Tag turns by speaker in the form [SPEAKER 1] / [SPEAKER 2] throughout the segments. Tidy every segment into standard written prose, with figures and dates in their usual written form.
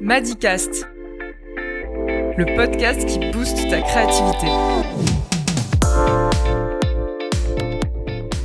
[SPEAKER 1] Madicast, le podcast qui booste ta créativité.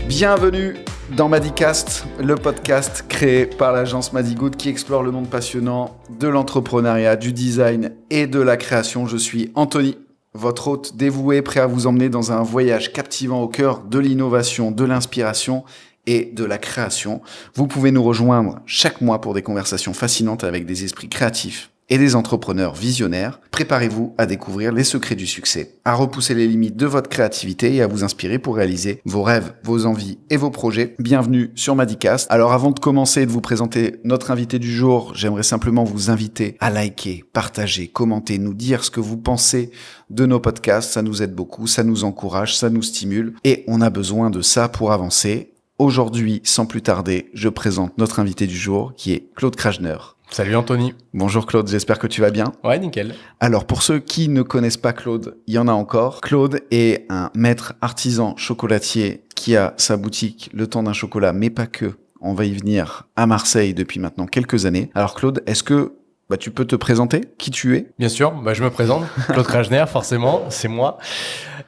[SPEAKER 2] Bienvenue dans Madicast, le podcast créé par l'agence Madigood qui explore le monde passionnant de l'entrepreneuriat, du design et de la création. Je suis Anthony, votre hôte dévoué, prêt à vous emmener dans un voyage captivant au cœur de l'innovation, de l'inspiration et de la création. Vous pouvez nous rejoindre chaque mois pour des conversations fascinantes avec des esprits créatifs et des entrepreneurs visionnaires. Préparez-vous à découvrir les secrets du succès, à repousser les limites de votre créativité et à vous inspirer pour réaliser vos rêves, vos envies et vos projets. Bienvenue sur Madicast. Alors avant de commencer et de vous présenter notre invité du jour, j'aimerais simplement vous inviter à liker, partager, commenter, nous dire ce que vous pensez de nos podcasts. Ça nous aide beaucoup, ça nous encourage, ça nous stimule et on a besoin de ça pour avancer. Aujourd'hui, sans plus tarder, je présente notre invité du jour qui est Claude Krajner.
[SPEAKER 3] Salut Anthony.
[SPEAKER 2] Bonjour Claude, j'espère que tu vas bien.
[SPEAKER 3] Ouais, nickel.
[SPEAKER 2] Alors pour ceux qui ne connaissent pas Claude, il y en a encore. Claude est un maître artisan chocolatier qui a sa boutique Le Temps d'un Chocolat, mais pas que. On va y venir à Marseille depuis maintenant quelques années. Alors Claude, est-ce que tu peux te présenter, qui tu es?
[SPEAKER 3] Bien sûr, je me présente, Claude Krajner, forcément, c'est moi.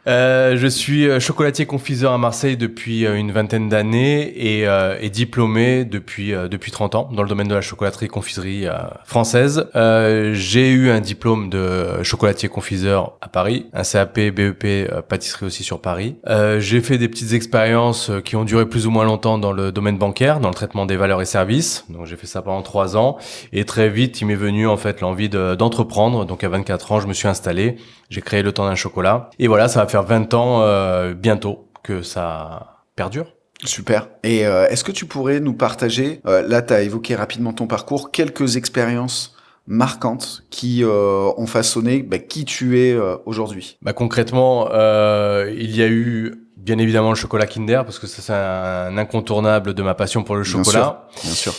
[SPEAKER 3] Je suis chocolatier confiseur à Marseille depuis une vingtaine d'années et diplômé depuis 30 ans dans le domaine de la chocolaterie confiserie française. J'ai eu un diplôme de chocolatier confiseur à Paris, un CAP, BEP, pâtisserie aussi sur Paris. J'ai fait des petites expériences qui ont duré plus ou moins longtemps dans le domaine bancaire, dans le traitement des valeurs et services. Donc j'ai fait ça pendant 3 ans et très vite il m'est venu en fait l'envie d'entreprendre. Donc à 24 ans, je me suis installé, j'ai créé Le Temps d'un Chocolat et voilà, ça va faire 20 ans bientôt que ça perdure.
[SPEAKER 2] Super. Et est-ce que tu pourrais nous partager, là tu as évoqué rapidement ton parcours, quelques expériences marquantes qui ont façonné qui tu es aujourd'hui?
[SPEAKER 3] Concrètement, il y a eu bien évidemment le chocolat Kinder parce que ça c'est un incontournable de ma passion pour le chocolat.
[SPEAKER 2] Bien sûr.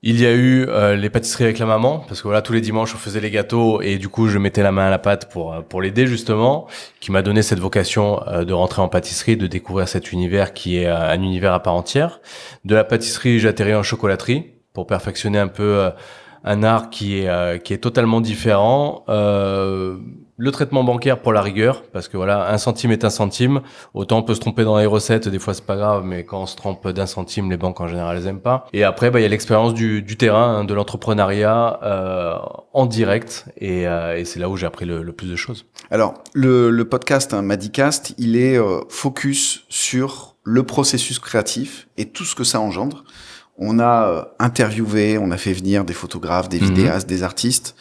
[SPEAKER 3] Il y a eu les pâtisseries avec la maman parce que voilà, tous les dimanches on faisait les gâteaux et du coup je mettais la main à la pâte pour l'aider justement, qui m'a donné cette vocation de rentrer en pâtisserie, de découvrir cet univers qui est un univers à part entière. De la pâtisserie, j'ai atterri en chocolaterie pour perfectionner un peu un art qui est totalement différent. Le traitement bancaire pour la rigueur, parce que voilà, 1 centime est 1 centime. Autant on peut se tromper dans les recettes, des fois c'est pas grave, mais quand on se trompe d'1 centime, les banques en général elles aiment pas. Et après, il y a l'expérience du terrain, de l'entrepreneuriat en direct, et c'est là où j'ai appris le plus de choses.
[SPEAKER 2] Alors le podcast Madicast, il est focus sur le processus créatif et tout ce que ça engendre. On a interviewé, on a fait venir des photographes, des vidéastes, des artistes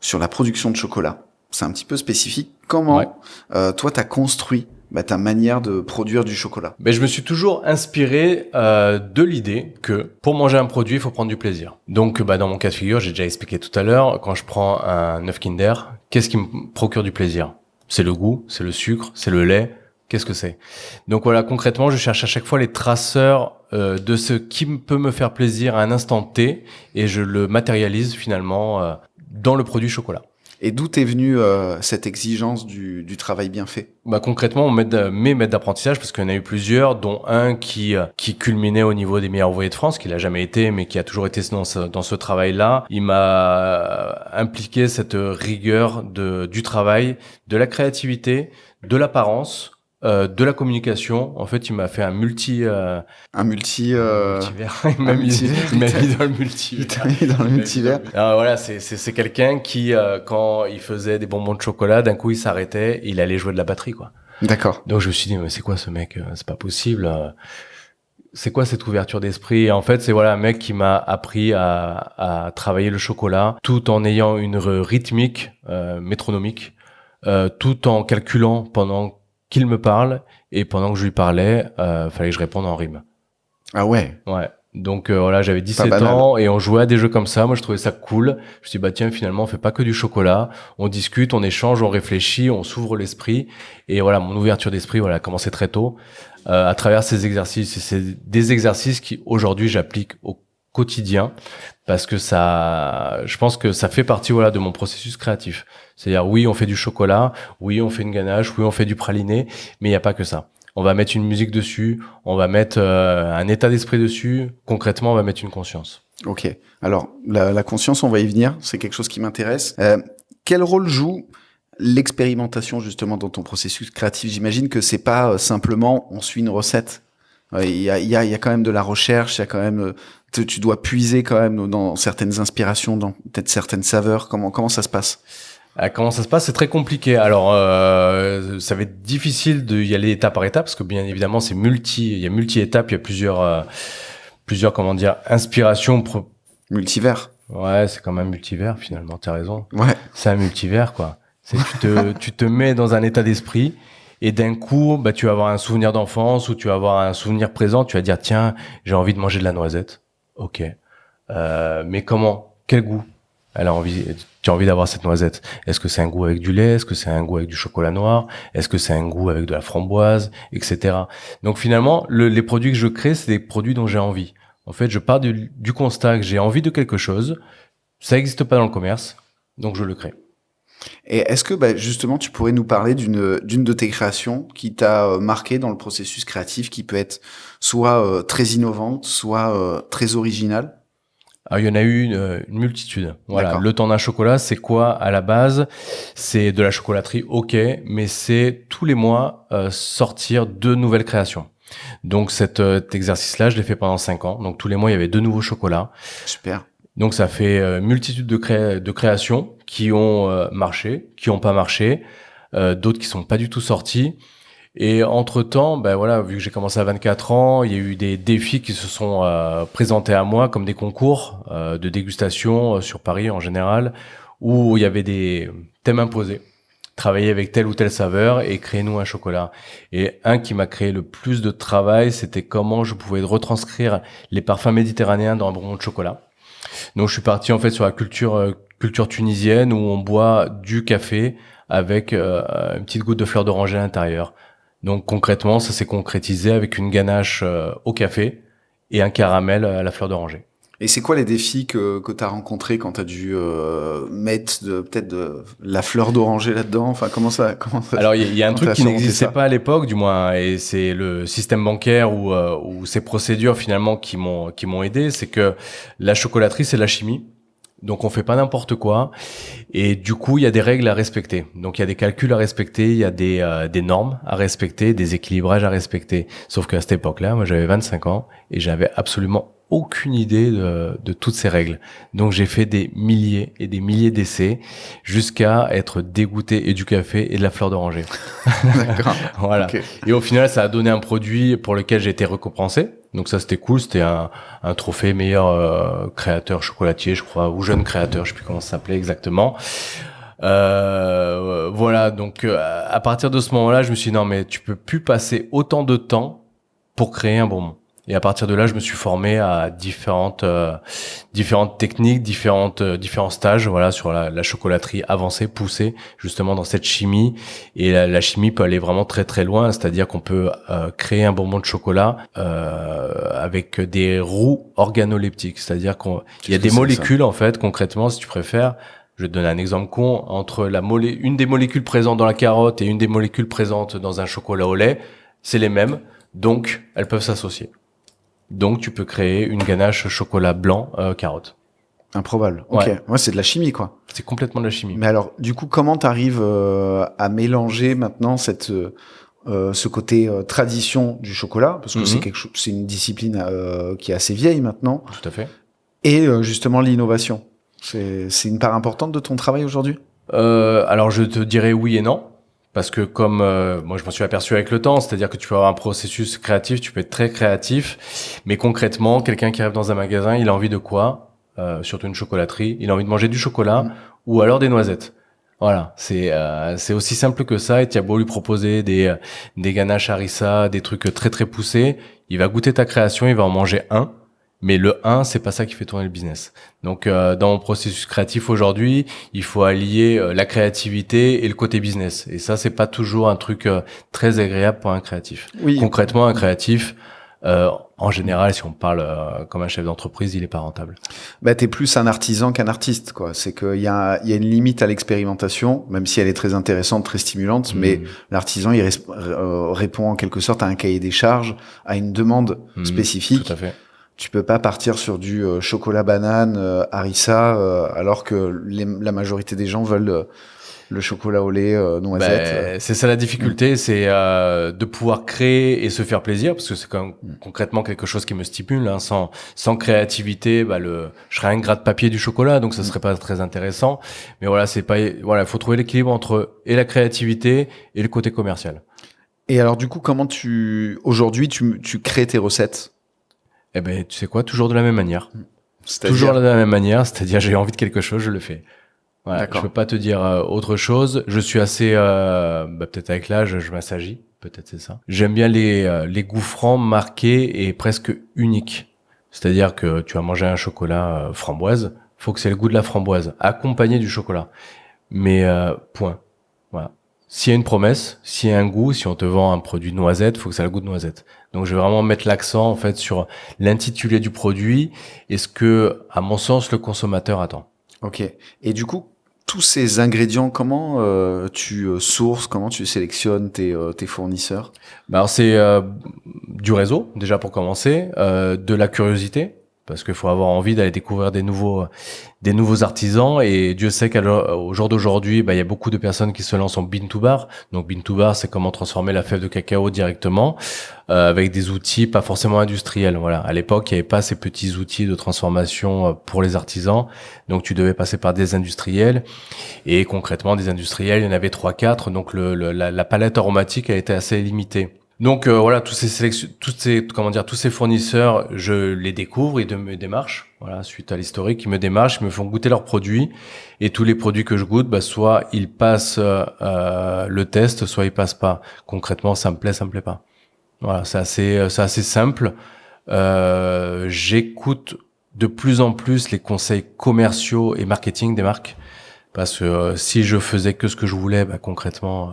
[SPEAKER 2] sur la production de chocolat. C'est un petit peu spécifique. Comment toi t'as construit ta manière de produire du chocolat?
[SPEAKER 3] Je me suis toujours inspiré de l'idée que pour manger un produit, il faut prendre du plaisir. Donc dans mon cas de figure, j'ai déjà expliqué tout à l'heure, quand je prends un œuf Kinder, qu'est-ce qui me procure du plaisir? C'est le goût, c'est le sucre, c'est le lait. Qu'est-ce que c'est? Donc voilà, concrètement, je cherche à chaque fois les traceurs de ce qui peut me faire plaisir à un instant T et je le matérialise finalement dans le produit chocolat.
[SPEAKER 2] Et d'où t'es venue cette exigence du travail bien fait?
[SPEAKER 3] Concrètement, mes maîtres d'apprentissage, parce qu'il y en a eu plusieurs, dont un qui culminait au niveau des meilleurs ouvriers de France, qui l'a jamais été, mais qui a toujours été dans ce travail-là. Il m'a impliqué cette rigueur du travail, de la créativité, de l'apparence, de la communication. En fait, il m'a fait un multivers. Il m'a mis dans le multivers.
[SPEAKER 2] Il t'a mis dans le multivers.
[SPEAKER 3] Alors voilà, c'est quelqu'un qui, quand il faisait des bonbons de chocolat, d'un coup il s'arrêtait, il allait jouer de la batterie, quoi.
[SPEAKER 2] D'accord.
[SPEAKER 3] Donc je me suis dit, mais c'est quoi ce mec? C'est pas possible. C'est quoi cette ouverture d'esprit? Et en fait, c'est un mec qui m'a appris à travailler le chocolat tout en ayant une rythmique métronomique, tout en calculant pendant qu'il me parle et pendant que je lui parlais, fallait que je réponde en rime.
[SPEAKER 2] Ah ouais.
[SPEAKER 3] Ouais. Donc j'avais 17 ans et on jouait à des jeux comme ça. Moi, je trouvais ça cool. Je me suis dit, tiens, finalement, on fait pas que du chocolat. On discute, on échange, on réfléchit, on s'ouvre l'esprit. Et voilà, mon ouverture d'esprit, a commencé très tôt à travers ces exercices. Et c'est des exercices qui, aujourd'hui, j'applique au quotidien parce que je pense que ça fait partie de mon processus créatif. C'est-à-dire, oui, on fait du chocolat, oui, on fait une ganache, oui, on fait du praliné, mais il n'y a pas que ça. On va mettre une musique dessus, on va mettre un état d'esprit dessus. Concrètement, on va mettre une conscience.
[SPEAKER 2] Ok. Alors, la conscience, on va y venir. C'est quelque chose qui m'intéresse. Quel rôle joue l'expérimentation justement dans ton processus créatif? J'imagine que c'est pas simplement on suit une recette. Il y a quand même de la recherche. Il y a quand même tu dois puiser quand même dans certaines inspirations, dans peut-être certaines saveurs. Comment ça se passe?
[SPEAKER 3] Comment ça se passe? C'est très compliqué. Alors, ça va être difficile d'y aller étape par étape parce que bien évidemment, il y a multi-étapes, il y a plusieurs, comment dire, inspirations.
[SPEAKER 2] Multivers.
[SPEAKER 3] Ouais, c'est quand même multivers finalement. T'as raison.
[SPEAKER 2] Ouais.
[SPEAKER 3] C'est un multivers, quoi. Tu te mets dans un état d'esprit et d'un coup, bah, tu vas avoir un souvenir d'enfance ou tu vas avoir un souvenir présent. Tu vas dire, tiens, j'ai envie de manger de la noisette. Ok. Mais comment? Quel goût? Tu as envie d'avoir cette noisette. Est-ce que c'est un goût avec du lait? Est-ce que c'est un goût avec du chocolat noir? Est-ce que c'est un goût avec de la framboise, etc. Donc finalement, les produits que je crée, c'est des produits dont j'ai envie. En fait, je pars du constat que j'ai envie de quelque chose. Ça n'existe pas dans le commerce, donc je le crée.
[SPEAKER 2] Et est-ce que justement tu pourrais nous parler d'une de tes créations qui t'a marqué dans le processus créatif, qui peut être soit très innovante, soit très originale?
[SPEAKER 3] Alors, il y en a eu une multitude. Voilà.
[SPEAKER 2] D'accord.
[SPEAKER 3] Le temps d'un chocolat, c'est quoi à la base? C'est de la chocolaterie, ok, mais c'est tous les mois sortir 2 nouvelles créations. Donc cet exercice-là, je l'ai fait pendant 5 ans. Donc tous les mois, il y avait 2 nouveaux chocolats.
[SPEAKER 2] Super.
[SPEAKER 3] Donc ça fait multitude de créations qui ont marché, qui ont pas marché, d'autres qui sont pas du tout sortis. Et entre-temps, ben voilà, vu que j'ai commencé à 24 ans, il y a eu des défis qui se sont présentés à moi comme des concours de dégustation sur Paris en général, où il y avait des thèmes imposés. Travailler avec telle ou telle saveur et créer-nous un chocolat. Et un qui m'a créé le plus de travail, c'était comment je pouvais retranscrire les parfums méditerranéens dans un bonbon de chocolat. Donc je suis parti en fait sur la culture tunisienne où on boit du café avec une petite goutte de fleur d'oranger à l'intérieur. Donc concrètement, ça s'est concrétisé avec une ganache au café et un caramel à la fleur d'oranger.
[SPEAKER 2] Et c'est quoi les défis que tu as rencontrés quand tu as dû mettre peut-être de la fleur d'oranger là-dedans? Enfin, comment ça
[SPEAKER 3] Alors il y a un truc qui n'existait
[SPEAKER 2] ça
[SPEAKER 3] pas à l'époque, du moins, et c'est le système bancaire ou ces procédures finalement qui m'ont aidé, c'est que la chocolaterie c'est de la chimie. Donc on fait pas n'importe quoi et du coup il y a des règles à respecter. Donc il y a des calculs à respecter, il y a des normes à respecter, des équilibrages à respecter. Sauf qu'à cette époque-là, moi j'avais 25 ans et j'avais absolument aucune idée de toutes ces règles. Donc j'ai fait des milliers et des milliers d'essais jusqu'à être dégoûté et du café et de la fleur d'oranger.
[SPEAKER 2] D'accord.
[SPEAKER 3] Voilà.
[SPEAKER 2] Okay.
[SPEAKER 3] Et au final, ça a donné un produit pour lequel j'ai été récompensé. Donc ça, c'était cool. C'était un trophée meilleur créateur chocolatier, je crois, ou jeune créateur, je sais plus comment ça s'appelait exactement. Voilà. Donc à partir de ce moment-là, je me suis dit non, mais tu peux plus passer autant de temps pour créer un bonbon. Et à partir de là, je me suis formé à différentes techniques, différents stages, voilà, sur la chocolaterie avancée, poussée, justement dans cette chimie. Et la chimie peut aller vraiment très très loin, c'est-à-dire qu'on peut créer un bonbon de chocolat avec des roues organoleptiques, c'est-à-dire qu'il y a des molécules en fait, concrètement, si tu préfères. Je vais te donner un exemple con, entre une des molécules présentes dans la carotte et une des molécules présentes dans un chocolat au lait, c'est les mêmes, donc elles peuvent s'associer. Donc, tu peux créer une ganache chocolat blanc carotte.
[SPEAKER 2] Improbable. Ok.
[SPEAKER 3] Ouais,
[SPEAKER 2] c'est de la chimie, quoi.
[SPEAKER 3] C'est complètement de la chimie.
[SPEAKER 2] Mais alors, du coup, comment t'arrives à mélanger maintenant ce côté tradition du chocolat, parce que c'est une discipline qui est assez vieille maintenant.
[SPEAKER 3] Tout à fait.
[SPEAKER 2] Et justement l'innovation. C'est une part importante de ton travail aujourd'hui?
[SPEAKER 3] Alors, je te dirais oui et non. Parce que comme moi je m'en suis aperçu avec le temps, c'est-à-dire que tu peux avoir un processus créatif, tu peux être très créatif, mais concrètement, quelqu'un qui arrive dans un magasin, il a envie de quoi? Surtout une chocolaterie, il a envie de manger du chocolat ou alors des noisettes. Voilà, c'est aussi simple que ça. Et tu as beau lui proposer des ganaches harissa, des trucs très très poussés, il va goûter ta création, il va en manger un. Mais le 1, c'est pas ça qui fait tourner le business. Donc, dans mon processus créatif aujourd'hui, il faut allier la créativité et le côté business. Et ça, c'est pas toujours un truc très agréable pour un créatif.
[SPEAKER 2] Oui.
[SPEAKER 3] Concrètement, un créatif, en général, si on parle comme un chef d'entreprise, il est pas rentable.
[SPEAKER 2] T'es plus un artisan qu'un artiste, quoi. C'est qu'il y a une limite à l'expérimentation, même si elle est très intéressante, très stimulante, mais l'artisan, il répond en quelque sorte à un cahier des charges, à une demande spécifique.
[SPEAKER 3] Tout à fait.
[SPEAKER 2] tu peux pas partir sur du chocolat banane harissa alors que la majorité des gens veulent le chocolat au lait noisette.
[SPEAKER 3] C'est ça la difficulté, c'est de pouvoir créer et se faire plaisir, parce que c'est quand même concrètement quelque chose qui me stimule. Hein. Sans créativité, je serais un gras de papier du chocolat, donc ça serait pas très intéressant. Mais voilà, il faut trouver l'équilibre entre et la créativité et le côté commercial.
[SPEAKER 2] Et alors du coup, comment aujourd'hui tu crées tes recettes?
[SPEAKER 3] Eh ben, tu sais quoi, toujours de la même manière.
[SPEAKER 2] C'est-à-dire...
[SPEAKER 3] Toujours de la même manière, c'est-à-dire j'ai envie de quelque chose, je le fais. Voilà,
[SPEAKER 2] D'accord.
[SPEAKER 3] je peux pas te dire autre chose. Je suis assez, peut-être avec l'âge, je m'assagis, peut-être c'est ça. J'aime bien les goûts francs, marqués et presque uniques. C'est-à-dire que tu vas manger un chocolat framboise, faut que c'est le goût de la framboise, accompagné du chocolat. Mais point. Voilà. S'il y a une promesse, s'il y a un goût, si on te vend un produit noisette, faut que ça ait le goût de noisette. Donc je vais vraiment mettre l'accent en fait sur l'intitulé du produit et ce que, à mon sens, le consommateur attend.
[SPEAKER 2] Ok. Et du coup, tous ces ingrédients, comment tu sources, comment tu sélectionnes tes fournisseurs?
[SPEAKER 3] Alors c'est du réseau déjà pour commencer, de la curiosité parce qu'il faut avoir envie d'aller découvrir des nouveaux artisans et Dieu sait qu'au jour d'aujourd'hui, il y a beaucoup de personnes qui se lancent en bean to bar. Donc bean to bar, c'est comment transformer la fève de cacao directement avec des outils pas forcément industriels. Voilà, à l'époque, il n'y avait pas ces petits outils de transformation pour les artisans. Donc tu devais passer par des industriels et concrètement des industriels, il y en avait 3-4. Donc la palette aromatique a été assez limitée. Donc voilà, tous ces fournisseurs, je les découvre, ils me démarchent. Voilà, suite à l'historique, ils me démarchent, ils me font goûter leurs produits et tous les produits que je goûte, soit ils passent le test, soit ils passent pas. Concrètement, ça me plaît pas. Voilà, c'est assez simple. J'écoute de plus en plus les conseils commerciaux et marketing des marques parce que si je faisais que ce que je voulais, concrètement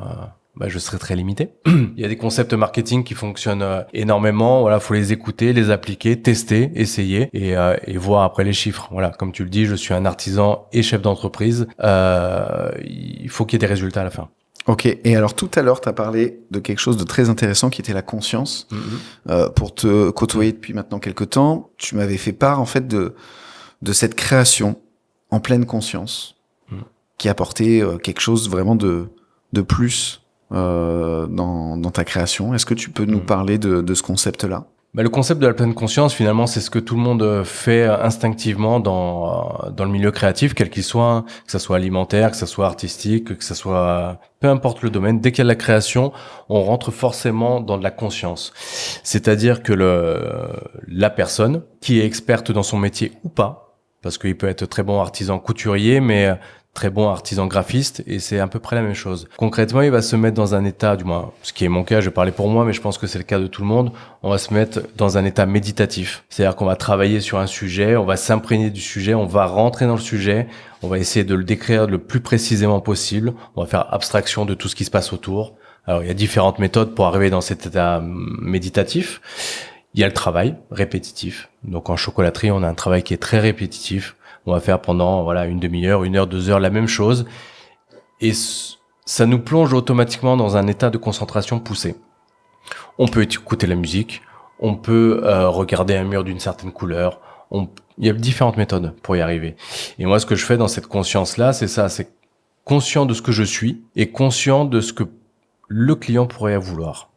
[SPEAKER 3] je serais très limité. Il y a des concepts marketing qui fonctionnent énormément. Voilà, faut les écouter, les appliquer, tester, essayer et voir après les chiffres. Voilà, comme tu le dis, je suis un artisan et chef d'entreprise. Il faut qu'il y ait des résultats à la fin.
[SPEAKER 2] Ok. Et alors tout à l'heure, tu as parlé de quelque chose de très intéressant qui était la conscience. Pour te côtoyer depuis maintenant quelques temps, tu m'avais fait part en fait de cette création en pleine conscience qui apportait quelque chose vraiment de plus dans ta création. Est-ce que tu peux nous parler de ce concept-là?
[SPEAKER 3] Le concept de la pleine conscience, finalement, c'est ce que tout le monde fait instinctivement dans le milieu créatif, quel qu'il soit, que ça soit alimentaire, que ça soit artistique, que ça soit peu importe le domaine. Dès qu'il y a de la création, on rentre forcément dans de la conscience. C'est-à-dire que la personne qui est experte dans son métier ou pas, parce qu'il peut être très bon artisan couturier, mais très bon artisan graphiste et c'est à peu près la même chose. Concrètement, il va se mettre dans un état, du moins, ce qui est mon cas, je vais parler pour moi, mais je pense que c'est le cas de tout le monde, on va se mettre dans un état méditatif. C'est-à-dire qu'on va travailler sur un sujet, on va s'imprégner du sujet, on va rentrer dans le sujet, on va essayer de le décrire le plus précisément possible, on va faire abstraction de tout ce qui se passe autour. Alors, il y a différentes méthodes pour arriver dans cet état méditatif. Il y a le travail répétitif. Donc, en chocolaterie, on a un travail qui est très répétitif. On va faire pendant une demi-heure, 1 heure, 2 heures la même chose. Et ça nous plonge automatiquement dans un état de concentration poussé. On peut écouter la musique, on peut regarder un mur d'une certaine couleur. Il y a différentes méthodes pour y arriver. Et moi, ce que je fais dans cette conscience-là, c'est ça, c'est conscient de ce que je suis et conscient de ce que le client pourrait vouloir.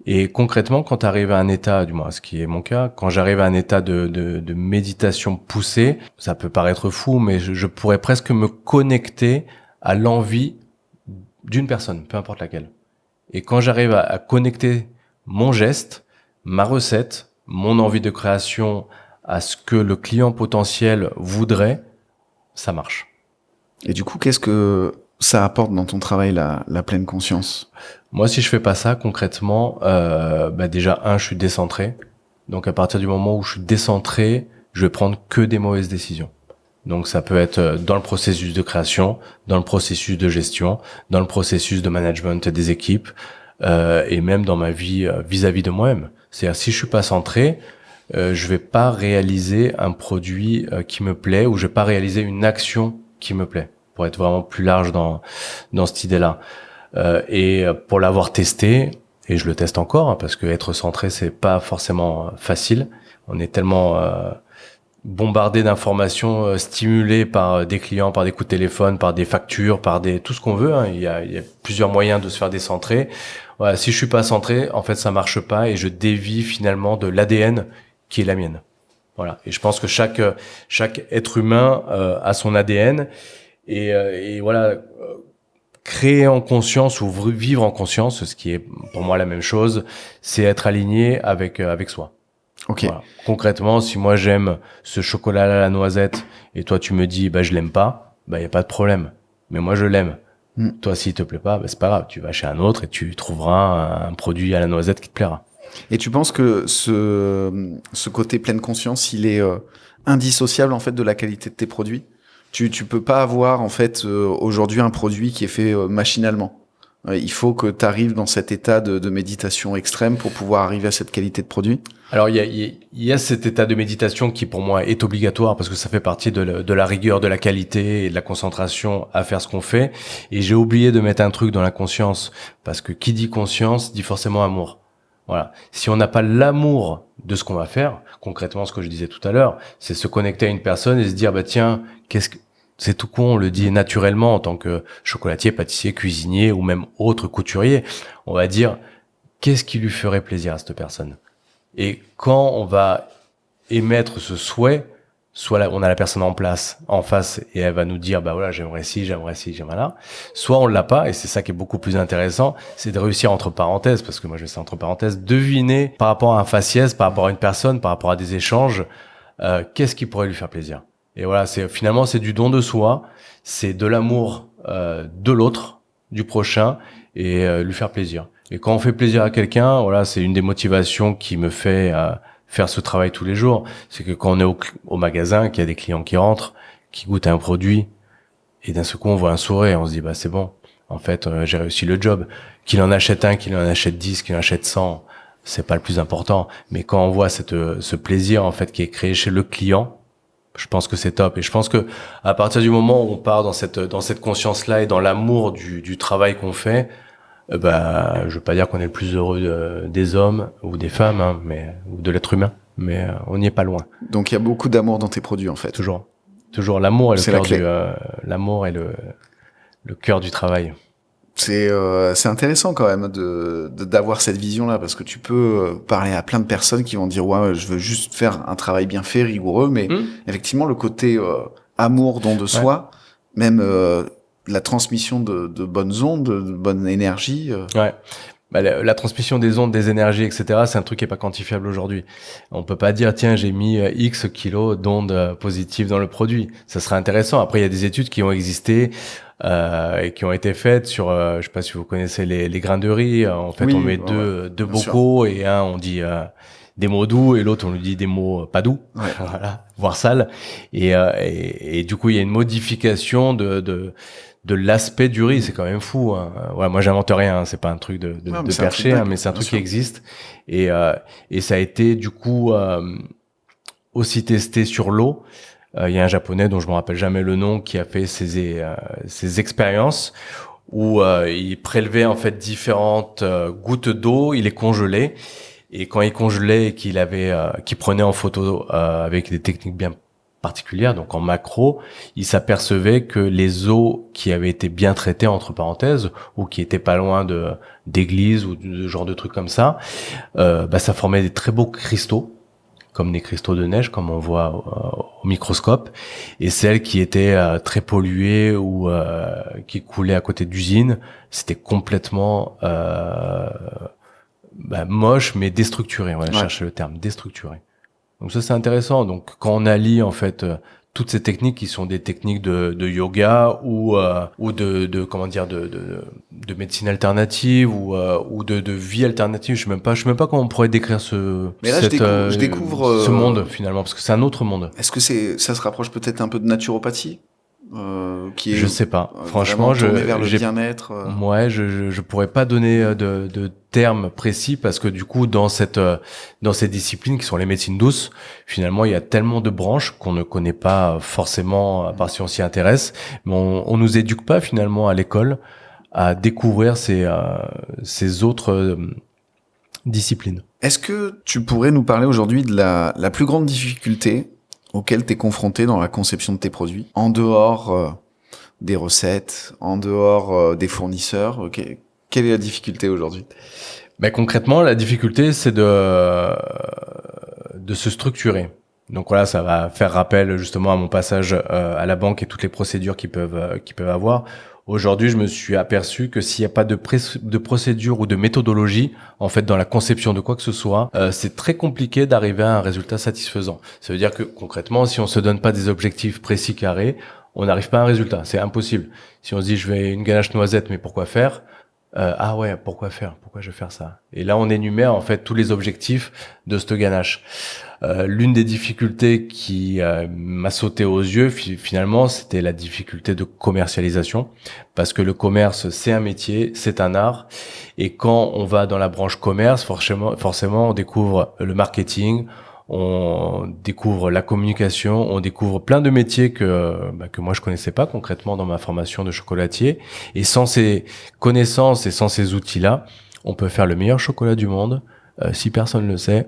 [SPEAKER 3] Et concrètement, quand tu arrives à un état, du moins ce qui est mon cas, quand j'arrive à un état de méditation poussée, ça peut paraître fou, mais je pourrais presque me connecter à l'envie d'une personne, peu importe laquelle. Et quand j'arrive à connecter mon geste, ma recette, mon envie de création à ce que le client potentiel voudrait, ça marche.
[SPEAKER 2] Et du coup, qu'est-ce que ça apporte dans ton travail, la pleine conscience?
[SPEAKER 3] Moi, si je fais pas ça concrètement, déjà, je suis décentré. Donc, à partir du moment où je suis décentré, je vais prendre que des mauvaises décisions. Donc, ça peut être dans le processus de création, dans le processus de gestion, dans le processus de management des équipes, et même dans ma vie vis-à-vis de moi-même. C'est-à-dire, si je suis pas centré, je vais pas réaliser un produit qui me plaît, ou je vais pas réaliser une action qui me plaît, pour être vraiment plus large dans cette idée-là. Et pour l'avoir testé, et je le teste encore, parce que être centré, c'est pas forcément facile. On est tellement bombardé d'informations, stimulé par des clients, par des coups de téléphone, par des factures, par tout ce qu'on veut. Hein. Il y a plusieurs moyens de se faire décentrer. Voilà, si je suis pas centré, en fait, ça marche pas et je dévie finalement de l'ADN qui est la mienne. Voilà. Et je pense que chaque être humain a son ADN et voilà. Créer en conscience ou vivre en conscience, ce qui est pour moi la même chose, c'est être aligné avec soi.
[SPEAKER 2] Ok.
[SPEAKER 3] Voilà. Concrètement, si moi j'aime ce chocolat à la noisette et toi tu me dis je l'aime pas, y a pas de problème. Mais moi je l'aime. Toi s'il te plaît pas, c'est pas grave, tu vas chez un autre et tu trouveras un produit à la noisette qui te plaira.
[SPEAKER 2] Et tu penses que ce côté pleine conscience, il est indissociable en fait de la qualité de tes produits? Tu peux pas avoir en fait aujourd'hui un produit qui est fait machinalement. Il faut que tu arrives dans cet état de méditation extrême pour pouvoir arriver à cette qualité de produit.
[SPEAKER 3] Alors il y a cet état de méditation qui pour moi est obligatoire parce que ça fait partie de la rigueur, de la qualité et de la concentration à faire ce qu'on fait. Et j'ai oublié de mettre un truc dans la conscience parce que qui dit conscience dit forcément amour. Voilà. Si on n'a pas l'amour de ce qu'on va faire, concrètement ce que je disais tout à l'heure, c'est se connecter à une personne et se dire tiens, c'est tout con, on le dit naturellement en tant que chocolatier, pâtissier, cuisinier ou même autre couturier. On va dire, qu'est-ce qui lui ferait plaisir à cette personne? Et quand on va émettre ce souhait, soit là, on a la personne en face et elle va nous dire, voilà, j'aimerais ci, j'aimerais là. Soit on l'a pas et c'est ça qui est beaucoup plus intéressant, c'est de réussir entre parenthèses, parce que moi je sais entre parenthèses, deviner par rapport à un faciès, par rapport à une personne, par rapport à des échanges, qu'est-ce qui pourrait lui faire plaisir. Et voilà, finalement c'est du don de soi, c'est de l'amour de l'autre, du prochain, et lui faire plaisir. Et quand on fait plaisir à quelqu'un, voilà, c'est une des motivations qui me fait faire ce travail tous les jours. C'est que quand on est au magasin, qu'il y a des clients qui rentrent, qui goûtent un produit, et d'un seul coup on voit un sourire, et on se dit c'est bon. En fait, j'ai réussi le job. Qu'il en achète un, qu'il en achète 10, qu'il en achète 100, c'est pas le plus important. Mais quand on voit ce plaisir en fait qui est créé chez le client, je pense que c'est top. Et je pense que à partir du moment où on part dans cette conscience-là et dans l'amour du travail qu'on fait, je veux pas dire qu'on est le plus heureux des hommes ou des femmes, hein, ou de l'être humain, mais on n'y est pas loin.
[SPEAKER 2] Donc il y a beaucoup d'amour dans tes produits en fait.
[SPEAKER 3] Toujours l'amour est l'amour est le cœur du travail.
[SPEAKER 2] C'est intéressant quand même d'avoir cette vision-là, parce que tu peux parler à plein de personnes qui vont dire je veux juste faire un travail bien fait, rigoureux, mais effectivement le côté amour, don de soi, même la transmission de bonnes ondes, de bonne énergie.
[SPEAKER 3] La transmission des ondes, des énergies, etc., c'est un truc qui est pas quantifiable aujourd'hui. On peut pas dire tiens j'ai mis X kilos d'ondes positives dans le produit. Ça serait intéressant. Après il y a des études qui ont existé et qui ont été faites sur, je sais pas si vous connaissez les grains de riz. En fait, on met deux bocaux et un on dit des mots doux et l'autre on lui dit des mots pas doux, voilà, voire sales. Et du coup il y a une modification de l'aspect du riz, c'est quand même fou. Hein. Ouais, moi j'invente rien, hein. C'est pas un truc de perché, hein, mais c'est un truc qui existe. Et ça a été du coup aussi testé sur l'eau. Il y a un japonais dont je me rappelle jamais le nom qui a fait ces expériences où il prélevait en fait différentes gouttes d'eau, il les congelait et quand il congelait et qu'il prenait en photo avec des techniques bien particulière, donc en macro, il s'apercevait que les eaux qui avaient été bien traitées entre parenthèses ou qui étaient pas loin d'églises ou de genre de trucs comme ça, ça formait des très beaux cristaux, comme des cristaux de neige, comme on voit au microscope, et celles qui étaient très polluées ou qui coulaient à côté d'usines, c'était complètement moche mais déstructuré. On va chercher le terme, déstructuré. Donc ça c'est intéressant. Donc quand on allie en fait toutes ces techniques qui sont des techniques de yoga ou de médecine alternative ou de vie alternative, je sais même pas comment on pourrait décrire
[SPEAKER 2] je découvre
[SPEAKER 3] ce monde finalement, parce que c'est un autre monde.
[SPEAKER 2] Est-ce que ça se rapproche peut-être un peu de naturopathie?
[SPEAKER 3] Je sais pas. Franchement,
[SPEAKER 2] vers le bien-être.
[SPEAKER 3] Ouais, je pourrais pas donner de termes précis parce que du coup, dans ces disciplines qui sont les médecines douces, finalement, il y a tellement de branches qu'on ne connaît pas forcément, à part si on s'y intéresse. Mais on nous éduque pas finalement à l'école à découvrir ces autres discipline.
[SPEAKER 2] Est-ce que tu pourrais nous parler aujourd'hui de la plus grande difficulté auquel tu es confronté dans la conception de tes produits, en dehors des recettes, en dehors des fournisseurs? Quelle est la difficulté aujourd'hui?
[SPEAKER 3] Concrètement, la difficulté, c'est de se structurer. Donc voilà, ça va faire rappel justement à mon passage à la banque et toutes les procédures qu'ils peuvent avoir. Aujourd'hui, je me suis aperçu que s'il n'y a pas de procédure ou de méthodologie, en fait, dans la conception de quoi que ce soit, c'est très compliqué d'arriver à un résultat satisfaisant. Ça veut dire que concrètement, si on se donne pas des objectifs précis carrés, on n'arrive pas à un résultat. C'est impossible. Si on se dit, je vais une ganache noisette, mais pourquoi faire? Pourquoi faire? Pourquoi je vais faire ça? Et là, on énumère en fait tous les objectifs de cette ganache. L'une des difficultés qui m'a sauté aux yeux, finalement, c'était la difficulté de commercialisation, parce que le commerce, c'est un métier, c'est un art, et quand on va dans la branche commerce, forcément, on découvre le marketing, on découvre la communication, on découvre plein de métiers que moi je connaissais pas concrètement dans ma formation de chocolatier. Et sans ces connaissances et sans ces outils-là, on peut faire le meilleur chocolat du monde. Si personne le sait,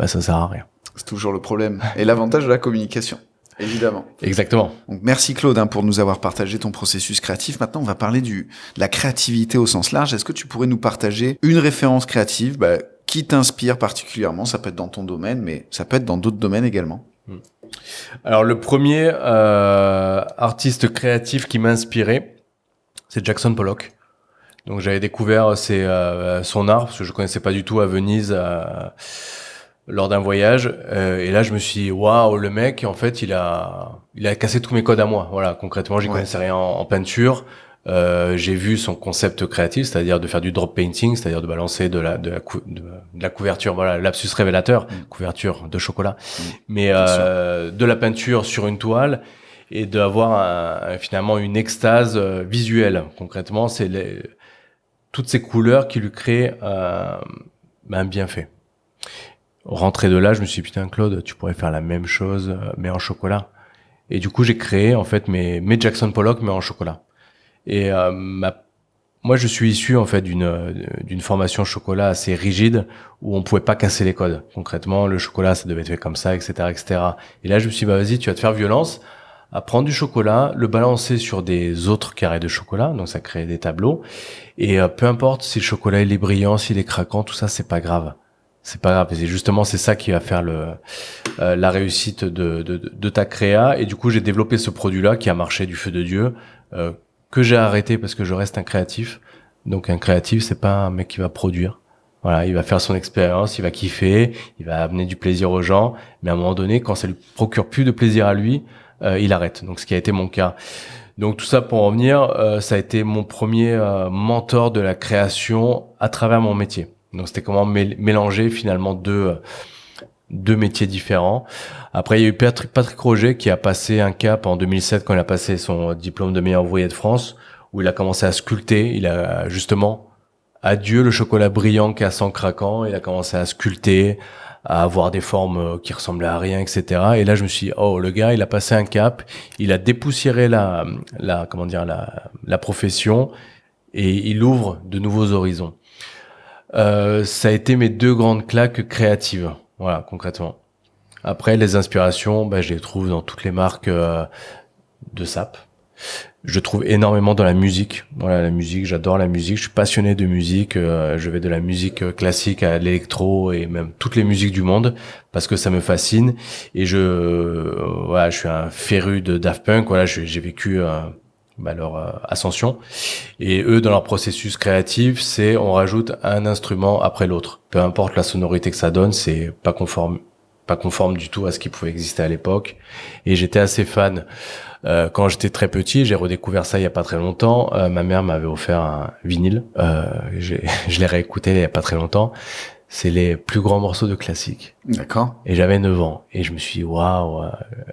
[SPEAKER 3] ça sert à rien.
[SPEAKER 2] C'est toujours le problème. Et l'avantage de la communication, évidemment.
[SPEAKER 3] Exactement.
[SPEAKER 2] Donc, merci Claude pour nous avoir partagé ton processus créatif. Maintenant, on va parler de la créativité au sens large. Est-ce que tu pourrais nous partager une référence créative qui t'inspire particulièrement? Ça peut être dans ton domaine, mais ça peut être dans d'autres domaines également.
[SPEAKER 3] Alors, le premier artiste créatif qui m'a inspiré, c'est Jackson Pollock. Donc, j'avais découvert son art, parce que je connaissais pas du tout à Venise lors d'un voyage. Et là, je me suis dit, waouh, le mec, en fait, il a cassé tous mes codes à moi. Voilà, concrètement, j'y connaissais rien en peinture. J'ai vu son concept créatif, c'est-à-dire de faire du drop painting, c'est-à-dire de balancer de la couverture, voilà, lapsus révélateur, couverture de chocolat, mais de la peinture sur une toile et d'avoir finalement une extase visuelle. Concrètement, c'est toutes ces couleurs qui lui créent un bienfait. Rentré de là, je me suis dit, putain Claude, tu pourrais faire la même chose mais en chocolat. Et du coup, j'ai créé en fait mes Jackson Pollock mais en chocolat. Et moi, je suis issu en fait d'une formation chocolat assez rigide où on pouvait pas casser les codes. Concrètement, le chocolat, ça devait être fait comme ça, etc., etc. Et là, je me suis dit, vas-y, tu vas te faire violence à prendre du chocolat, le balancer sur des autres carrés de chocolat, donc ça crée des tableaux. Et peu importe si le chocolat il est brillant, s'il est craquant, tout ça, c'est pas grave. C'est pas grave. C'est ça qui va faire la réussite de ta créa. Et du coup, j'ai développé ce produit-là qui a marché du feu de Dieu. Que j'ai arrêté parce que je reste un créatif. Donc un créatif, c'est pas un mec qui va produire. Voilà, il va faire son expérience, il va kiffer, il va amener du plaisir aux gens, mais à un moment donné, quand ça lui procure plus de plaisir à lui, il arrête. Donc ce qui a été mon cas. Donc tout ça pour en venir, ça a été mon premier mentor de la création à travers mon métier. Donc c'était comment mélanger finalement deux métiers différents. Après, il y a eu Patrick Roger qui a passé un cap en 2007 quand il a passé son diplôme de meilleur ouvrier de France, où il a commencé à sculpter. Il a justement, adieu le chocolat brillant cassant craquant, il a commencé à sculpter, à avoir des formes qui ressemblaient à rien, etc. Et là, je me suis dit, oh, le gars, il a passé un cap, il a dépoussiéré la profession et il ouvre de nouveaux horizons. Ça a été mes deux grandes claques créatives. Voilà, concrètement. Après, les inspirations, je les trouve dans toutes les marques de sap. Je trouve énormément dans la musique. Voilà, la musique, j'adore la musique. Je suis passionné de musique. Je vais de la musique classique à l'électro et même toutes les musiques du monde parce que ça me fascine. Et je suis un féru de Daft Punk. Voilà, j'ai vécu leur ascension. Et eux, dans leur processus créatif, on rajoute un instrument après l'autre. Peu importe la sonorité que ça donne, c'est pas conforme du tout à ce qui pouvait exister à l'époque. Et j'étais assez fan. Quand j'étais très petit, j'ai redécouvert ça il y a pas très longtemps. Ma mère m'avait offert un vinyle. Je l'ai réécouté il y a pas très longtemps. C'est les plus grands morceaux de classique.
[SPEAKER 2] D'accord.
[SPEAKER 3] Et j'avais 9 ans. Et je me suis dit, waouh.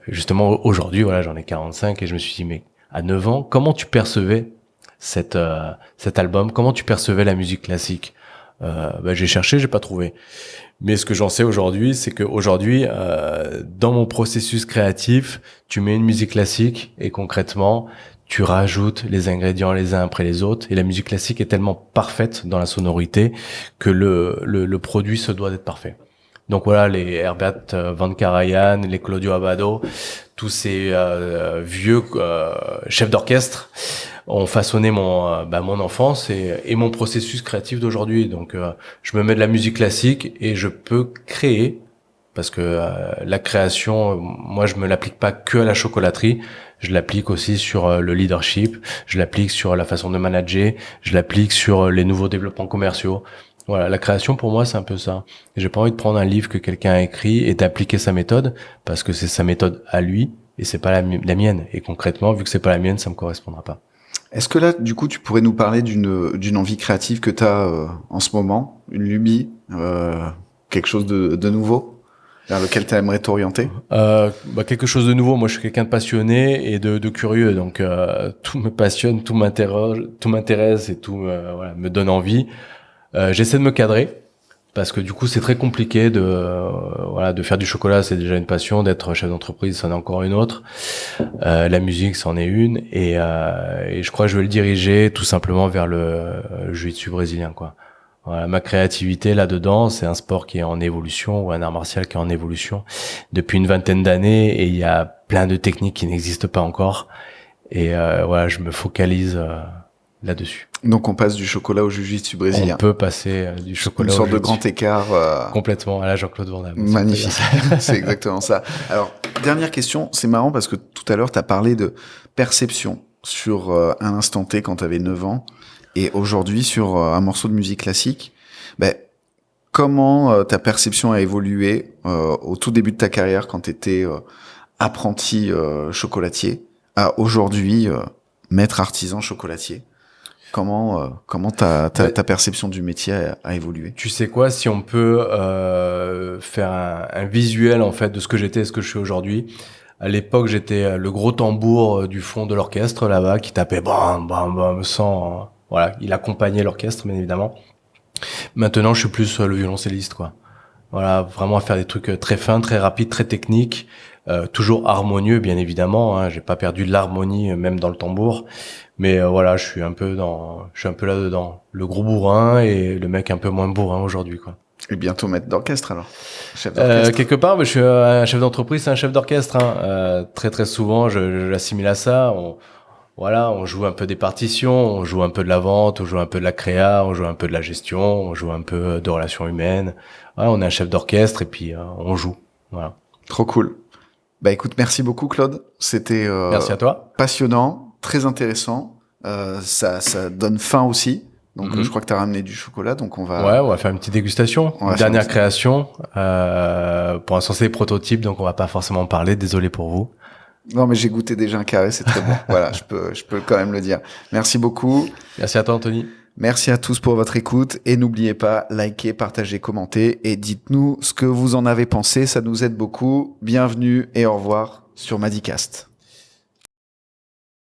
[SPEAKER 3] Justement, aujourd'hui, voilà, j'en ai 45 et je me suis dit, mais à 9 ans, comment tu percevais cet album? Comment tu percevais la musique classique? J'ai cherché, j'ai pas trouvé. Mais ce que j'en sais aujourd'hui, c'est que aujourd'hui, dans mon processus créatif, tu mets une musique classique et concrètement, tu rajoutes les ingrédients les uns après les autres, et la musique classique est tellement parfaite dans la sonorité que le produit se doit d'être parfait. Donc voilà, les Herbert von Karajan, les Claudio Abbado, tous ces vieux chefs d'orchestre ont façonné mon enfance et mon processus créatif d'aujourd'hui. Donc je me mets de la musique classique et je peux créer, parce que la création, moi je me l'applique pas que à la chocolaterie, je l'applique aussi sur le leadership, je l'applique sur la façon de manager, je l'applique sur les nouveaux développements commerciaux. Voilà, la création pour moi c'est un peu ça. Et j'ai pas envie de prendre un livre que quelqu'un a écrit et d'appliquer sa méthode, parce que c'est sa méthode à lui et c'est pas la mienne. Et concrètement, vu que c'est pas la mienne, ça me correspondra pas.
[SPEAKER 2] Est-ce que là, du coup, tu pourrais nous parler d'une envie créative que tu as en ce moment, une lubie, quelque chose de nouveau vers lequel tu aimerais t'orienter?
[SPEAKER 3] Quelque chose de nouveau. Moi, je suis quelqu'un de passionné et de curieux, donc tout me passionne, tout m'intéresse et tout me donne envie. J'essaie de me cadrer, parce que du coup c'est très compliqué de faire du chocolat, c'est déjà une passion, d'être chef d'entreprise c'en est encore une autre, la musique c'en est une, et je crois que je vais le diriger tout simplement vers le jiu-jitsu brésilien, quoi. Voilà, ma créativité là-dedans, c'est un sport qui est en évolution, ou un art martial qui est en évolution depuis une vingtaine d'années, et il y a plein de techniques qui n'existent pas encore, et je me focalise là-dessus.
[SPEAKER 2] Donc on passe du chocolat au jiu-jitsu brésilien.
[SPEAKER 3] On peut passer du chocolat
[SPEAKER 2] une sorte de grand écart.
[SPEAKER 3] Complètement, à la Jean-Claude Van Damme.
[SPEAKER 2] Magnifique, c'est exactement ça. Alors, dernière question, c'est marrant parce que tout à l'heure, tu as parlé de perception sur un instant T quand tu avais 9 ans, et aujourd'hui sur un morceau de musique classique. Comment ta perception a évolué au tout début de ta carrière quand tu étais apprenti chocolatier à aujourd'hui maître artisan chocolatier? Comment ta perception du métier a évolué?
[SPEAKER 3] Tu sais quoi, si on peut faire un visuel en fait de ce que j'étais et ce que je suis aujourd'hui. À l'époque, j'étais le gros tambour du fond de l'orchestre là-bas qui tapait bam bam bam sans il accompagnait l'orchestre bien évidemment. Maintenant, je suis plus le violoncelliste, quoi. Voilà, vraiment à faire des trucs très fins, très rapides, très techniques, toujours harmonieux bien évidemment, hein. J'ai pas perdu de l'harmonie même dans le tambour. Mais je suis un peu là-dedans. Le gros bourrin et le mec un peu moins bourrin aujourd'hui, quoi.
[SPEAKER 2] Et bientôt maître d'orchestre, alors. Chef d'orchestre.
[SPEAKER 3] Quelque part, je suis un chef d'entreprise, c'est un chef d'orchestre, hein. Très très souvent, je l'assimile à ça. On joue un peu des partitions, on joue un peu de la vente, on joue un peu de la créa, on joue un peu de la gestion, on joue un peu de relations humaines. Voilà, on est un chef d'orchestre et puis on joue. Voilà.
[SPEAKER 2] Trop cool. Écoute, merci beaucoup Claude. C'était
[SPEAKER 3] merci à toi.
[SPEAKER 2] Passionnant, très intéressant. Ça donne faim aussi. Donc je crois que tu as ramené du chocolat, donc on va
[SPEAKER 3] faire une petite dégustation. Une dernière création pour un censé prototype, donc on va pas forcément en parler, désolé pour vous.
[SPEAKER 2] Non, mais j'ai goûté déjà un carré, c'est très bon. Voilà, je peux quand même le dire. Merci beaucoup.
[SPEAKER 3] Merci à toi, Anthony.
[SPEAKER 2] Merci à tous pour votre écoute et n'oubliez pas, likez, partagez, commentez et dites-nous ce que vous en avez pensé, ça nous aide beaucoup. Bienvenue et au revoir sur Madicast.